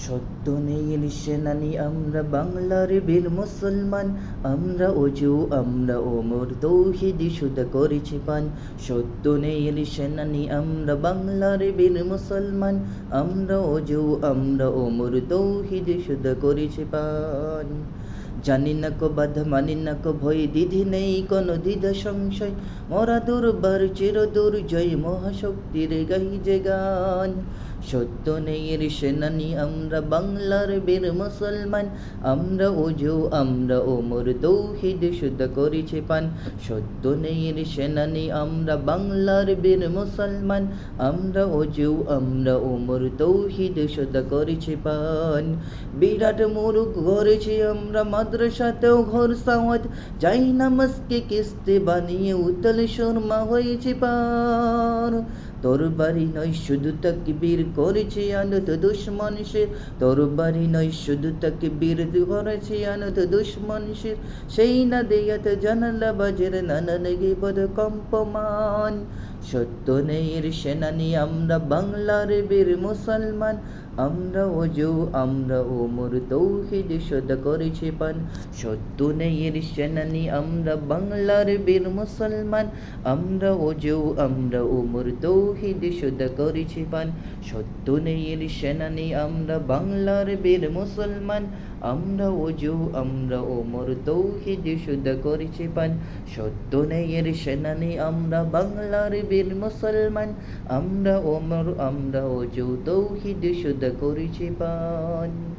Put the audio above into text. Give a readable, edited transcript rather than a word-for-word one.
সত্য ন্যায়ের সেনানি আমরা বাংলার বীর মুসলমান, আমরা অজু আমরা ওমর তৌহিদি শুদ্ধ করেছি পান। সত্য ন্যায়ের সেনানি আমরা বাংলার বীর মুসলমান, আমরা অজু আমরা ওমর তৌহিদি শুদ্ধ করেছি পান। জানি না কো বাধা মানি না কো ভয়, দিদি নেই কোনো দ্বিধা সংশয়, মরা দুর্বার চির দুর্জয় মহাশক্তির গাই যে গান। সত্য ন্যায়ের সেনানি আমরা বাংলার বীর মুসলমান, আমরা অজু আমরা ওমর তৌহিদ শুদ্ধ করেছি পান। সত্য ন্যায়ের সেনানি আমরা বাংলার বীর মুসলমান, আমরা অজু আমরা ওমর তৌহিদ শুদ্ধ করেছি পান। বিরাট মুরুখ গড়েছি আমরা মাদ্রাসাতেও ঘর সাওয়াত, যাই নামাজকে কিস্তি বানিয়ে উতল শর্মা হয়েছি পার। তোর বাড়ি নয় শুধু তাকবীর করেছি আনত দুশ্মনসের, তোর বাড়ি নয় শুধু তাকবীর করেছি আনত দুশ্মনসের, সেই না দেয়াত জানালা বাজের নানান গিবদ কম্পমান। সত্য ন্যায়ের সেনানি আমরা বাংলার বীর মুসলমান, আমরা অজু আমরা ওমর তৌহিদ শুদ্ধ করেছি পান। সত্য ন্যায়ের সেনানি আমরা বাংলার বীর মুসলমান, আমরা অজু আমরা ওমর তৌহিদ শুদ্ধ করেছি পান। সত্য ন্যায়ের সেনানি আমরা বাংলার বীর মুসলমান, আমরা অজু আমরা ওমর তৌহিদ শুদ্ধ করেছি পান। সত্য ন্যায়ের সেনানি আমরা বাংলার বীর মুসলমান, আমরা ওমর আমরা অজু তৌহিদ শুদ্ধ করেছি পান।